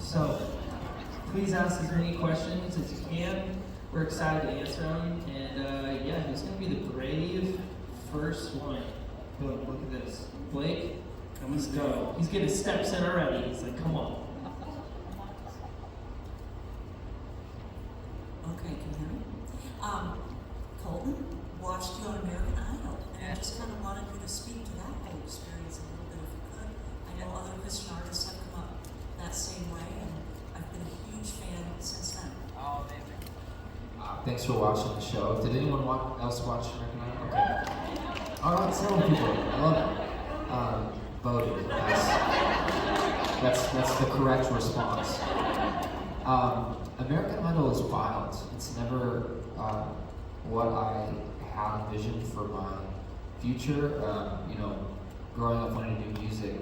So please ask as many questions as you can. We're excited to answer them. And yeah, who's going to be the brave first one? Boom, look at this. Blake, let's go. He's getting his steps in already. He's like, come on. Okay, can you hear me? Colton watched you on American Idol, and I just kind of wanted you to speak to that whole experience a little bit if you could. I know other Christian artists have come up that same way, and I've been a huge fan since then. Oh, amazing. Thanks for watching the show. Did anyone else watch American Idol? Okay. All right, several people. I love it. Voted. That's the correct response. American Idol is wild. It's never what I had envisioned for my future. Growing up wanting to do music,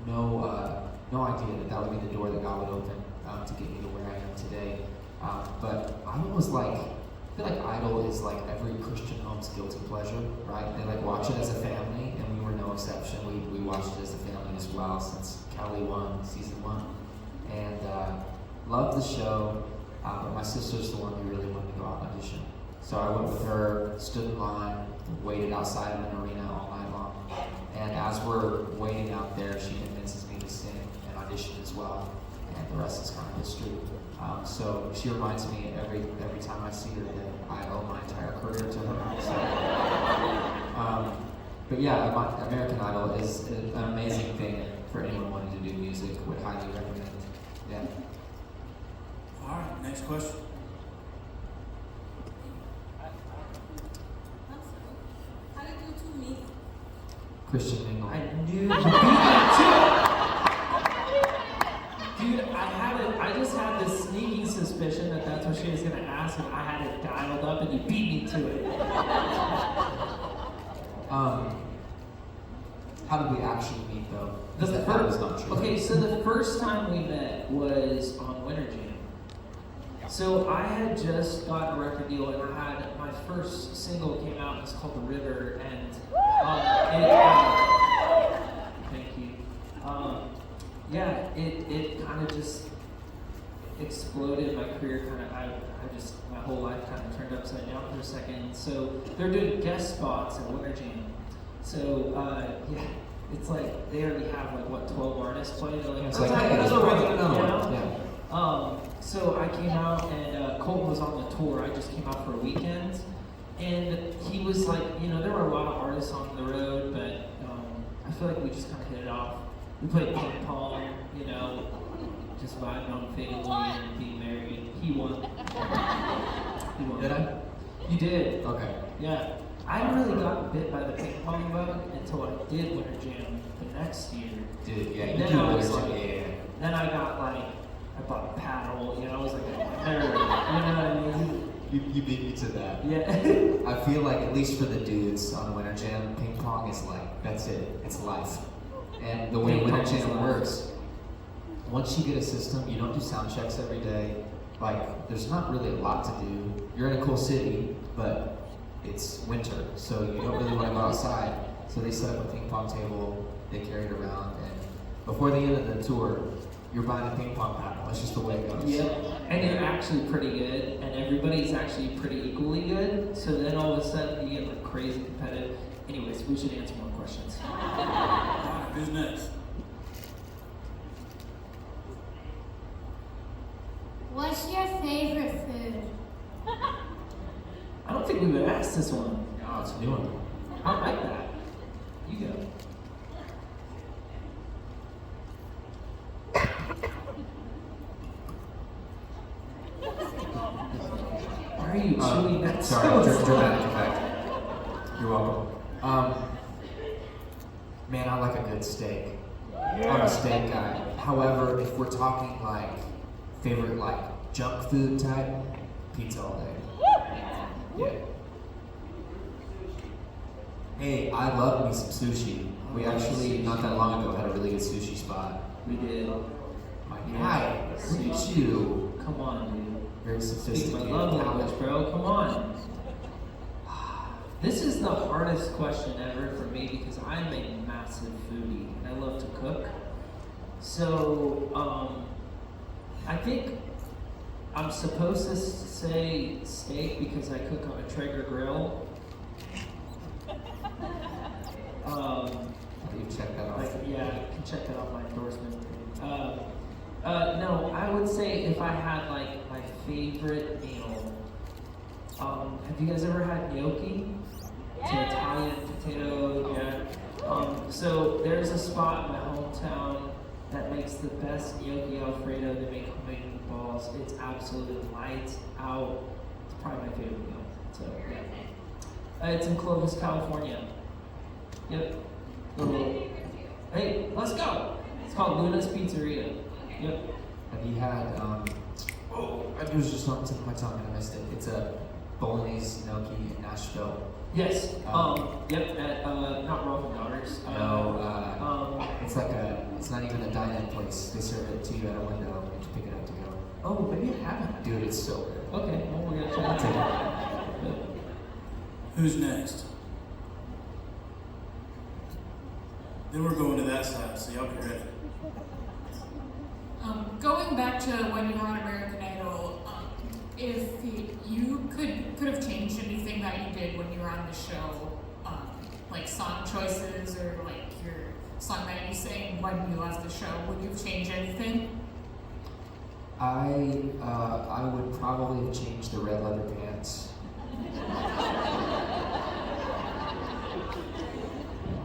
no idea that would be the door that God would open to get me to where I am today. But Idol was like, I feel like Idol is like every Christian home's guilty pleasure, right? They like watch it as a family, and we were no exception. We watched it as a family as well since Kelly won season 1, and loved the show. But my sister's the one who really wanted to go out and audition, so I went with her, stood in line, waited outside of an arena all night long, and as we're waiting out there, she convinces me to sing and audition as well, and the rest is kind of history. So she reminds me every time I see her that I owe my entire career to her. So, but yeah, American Idol is an amazing thing for anyone wanting to do music. Would highly recommend. Yeah. All right, next question. How did you two meet? Christian mingle. I knew you beat that too. Dude, I just had this sneaking suspicion that that's what she was going to ask, and I had it dialed up, and you beat me to it. How did we actually meet though? That was not true. Okay, so the first time we met was on Winter Jam. So I had just gotten a record deal, and I had my first single came out, and it's called The River, and thank you. It kind of just exploded. My career my whole life kind of turned upside down for a second. So they're doing guest spots at Winter Jam. So it's like they already have 12 artists playing. They're like, it's like, hey, let's bring another one. Yeah. So I came out, and Colton was on the tour. I just came out for a weekend, and he was like, there were a lot of artists on the road, but I feel like we just kind of hit it off. We played ping pong, just vibing on family and being married. He won. Did I? You did. Okay. Yeah. I hadn't really gotten bit by the ping pong bug until I did Winter Jam the next year. Dude, yeah, you then do I was Winter like, Jam, yeah. Then I got I bought a paddle, I was like a nerd, you know what I mean? You beat me to that. Yeah. I feel like, at least for the dudes on Winter Jam, ping pong is that's it. It's life. And the way Winter Jam works, once you get a system, you don't do sound checks every day. There's not really a lot to do. You're in a cool city, but it's winter, so you don't really want to go outside. So they set up a ping pong table, they carry it around, and before the end of the tour, you're buying a ping pong paddle. That's just the way it goes. Yep. And you're actually pretty good, and everybody's actually pretty equally good. So then all of a sudden you get crazy competitive. Anyways, we should answer more questions. All right, who's next? What's your favorite food? I don't think we would ask this one. Oh, it's a new one. I like that. You go. Why are you chewing that Sorry, so dramatic effect. You're welcome. Man, I like a good steak. I'm a steak guy. However, if we're talking favorite junk food type, pizza all day. Yeah. Hey, I love me some sushi. We actually, not that long ago, had a really good sushi spot. We did. My guy, look at you. Come on, dude. Very Speak sophisticated. my love language, bro. Come on. This is the hardest question ever for me because I'm a massive foodie and I love to cook. So, think I'm supposed to say steak because I cook on a Traeger grill. You check that off. Yeah, you can check that off my endorsement. No, I would say if I had like my favorite meal. Have you guys ever had gnocchi? It's an Italian potato. Yeah. So there's a spot in my hometown that makes the best gnocchi Alfredo. They make homemade meatballs. It's absolutely lights out. It's probably my favorite meal. So yeah. It's in Clovis, California. Yep. Hey, let's go. It's called Luna's Pizzeria. Yep. Have you had, it was just on the tip of my tongue and I missed it. It's a Bolognese gnocchi in Nashville. Yes. Yep. At not Rolf and Daughters. It's like it's not even a dine-in place. They serve it to you at a window and you pick it up to go. Oh, maybe I haven't. Dude, it's so good. Okay. Well, we're gonna try it. Yep. Who's next? Then we're going to that side, so y'all be ready. Going back to when you were on American Idol, if you could have changed anything that you did when you were on the show, like song choices or like your song that you sang when you left the show, would you have changed anything? I would probably have changed the red leather pants.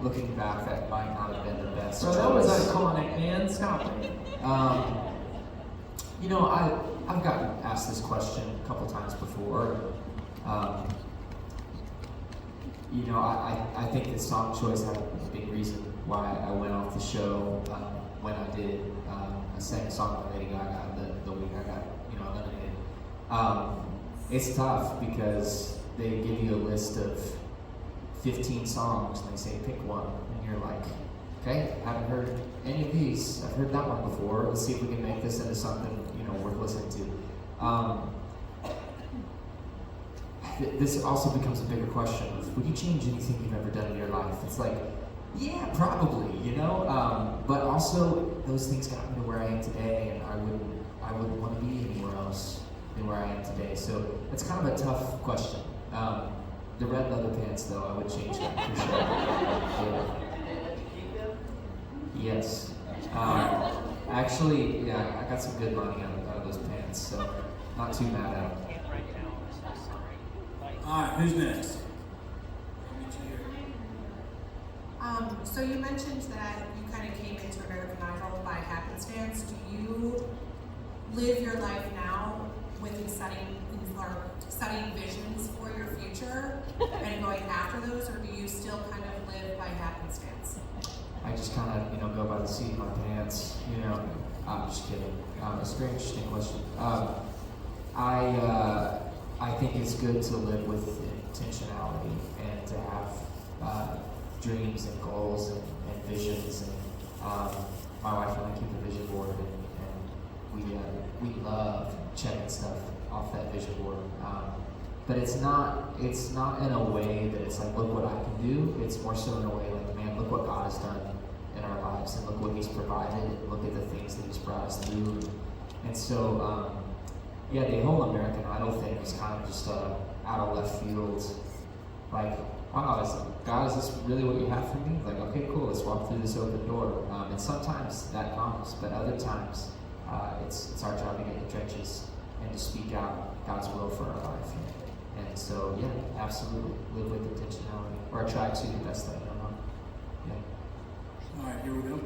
Looking back, that might not have been the best. So that was iconic, man. Stop it. You know, I've gotten asked this question a couple times before. You know, I think that song choice had a big reason why I went off the show when I did. I sang a song with Lady Gaga the week I got, eliminated. It's tough because they give you a list of 15 songs and they say pick one, and you're like, okay, haven't heard any of these. I've heard that one before. Let's see if we can make this into something worth listening to. This also becomes a bigger question of, would you change anything you've ever done in your life? It's like, yeah, probably, but also those things got me to where I am today, and I wouldn't want to be anywhere else than where I am today. So it's kind of a tough question. The red leather pants, though, I would change that for sure. Yeah. Yes. Actually, yeah, I got some good money out of those pants, so not too mad at them. All right, who's next? So you mentioned that you kind of came into American Idol by happenstance. Do you live your life now with setting visions for your future and going after those, or do you still kind of live by happenstance? I just kind of, go by the seat of my pants, I'm just kidding. It's a very interesting question. I think it's good to live with intentionality and to have dreams and goals and visions. And my wife and I keep a vision board, and we love checking stuff off that vision board. But it's not in a way that it's like, look what I can do. It's more so in a way like, man, look what God has done in our lives, and look what He's provided, and look at the things that He's brought us through. And so, the whole American Idol thing was kind of just out of left field. Like, wow, God, is this really what you have for me? Like, okay, cool, let's walk through this open door. And sometimes that comes, but other times it's our job to get in the trenches and to speak out God's will for our life. And so, yeah, absolutely, live with intentionality, or I try to the best that I know. Yeah. All right, here we go.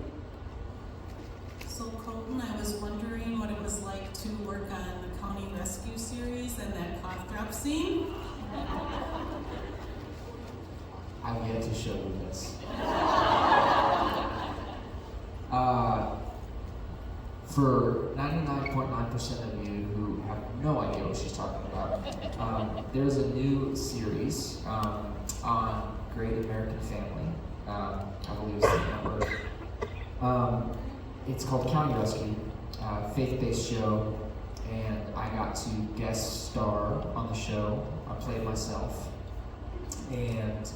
So Colton, I was wondering what it was like to work on the County Rescue series and that cough drop scene. I've yet to show you this. For 99.9% of you who have no idea what she's talking about, there's a new series on Great American Family. I believe it's the number. It's called County Rescue, faith-based show, and I got to guest star on the show. I played myself, and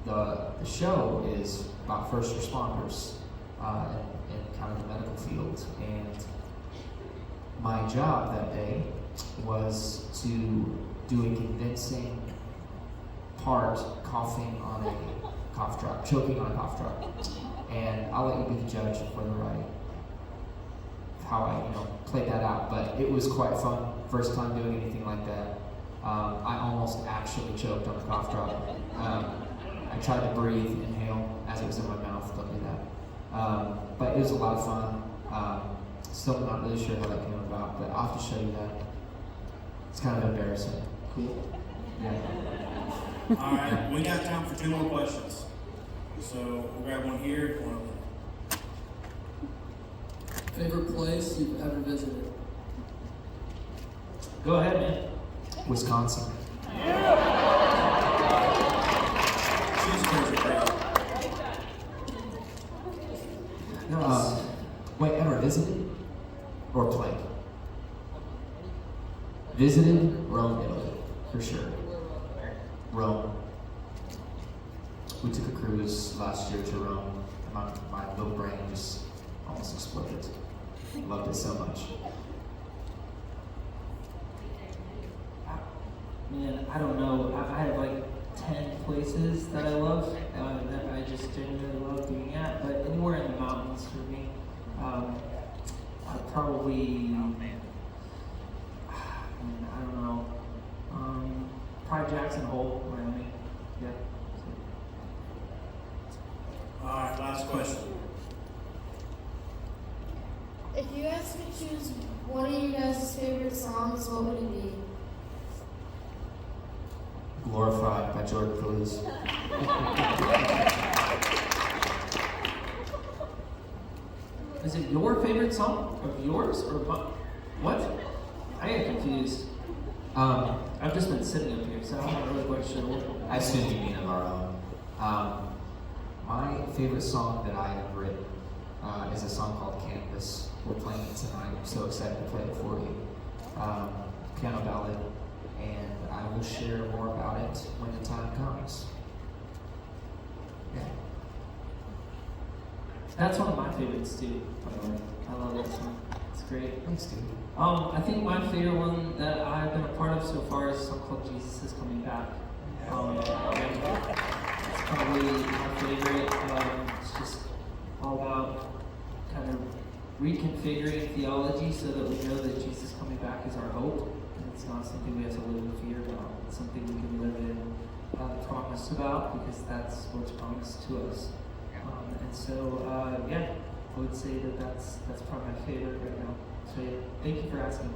the show is about first responders in kind of the medical field. And my job that day was to do a convincing part coughing on a cough drop, choking on a cough drop. And I'll let you be the judge of how I played that out. But it was quite fun. First time doing anything like that. I almost actually choked on a cough drop. I tried to breathe, inhale as it was in my mouth. Don't do that. But it was a lot of fun. Still not really sure how that came about, but I'll have to show you that. It's kind of embarrassing. Cool. Yeah. All right, we got time for 2 more questions. So we'll grab one here, one over there. Favorite place you've ever visited? Go ahead, man. Wisconsin. Cheeseburger crowd. Nice. Wait, ever visited or played? Visited Rome, Italy, for sure. Rome. We took a cruise last year to Rome. My little brain just almost exploded. Loved it so much. Man, I don't know. I have like 10 places that I love, that I just genuinely love being at. But anywhere in the mountains for me, I'd probably, I don't know, probably Jackson Hole, Miami. Yeah. All right, last question. If you guys could choose one of you guys' favorite songs, what would it be? Glorified by Jordan Feliz. Is it your favorite song of yours or what? I get confused. I've just been sitting up here, so I'm not really quite sure what. I assume you mean of our own. My favorite song that I have written is a song called Canvas. We're playing it tonight. I'm so excited to play it for you. Piano ballad, and I will share more about it when the time comes. Yeah. That's one of my favorites too, by the way. I love that song. It's great. Thanks, dude. I think my favorite one that I've been a part of so far is a song called Jesus is Coming Back. It's probably my favorite. It's just all about kind of reconfiguring theology so that we know that Jesus coming back is our hope. And it's not something we have to live in fear about. It's something we can live in promise about, because that's what's promised to us. And so, yeah, I would say that that's probably my favorite right now. So yeah, thank you for asking.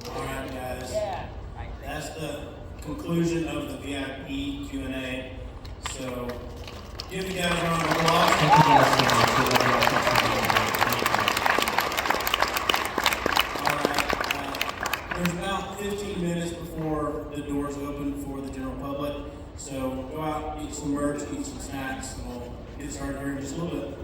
All right, guys. That's the conclusion of the VIP Q&A. So give you guys a round of applause. Thank you guys so much. All right. There's about 15 minutes before the doors open for the general public. So go out, eat some merch, eat some snacks, and we'll get started here in just a little bit.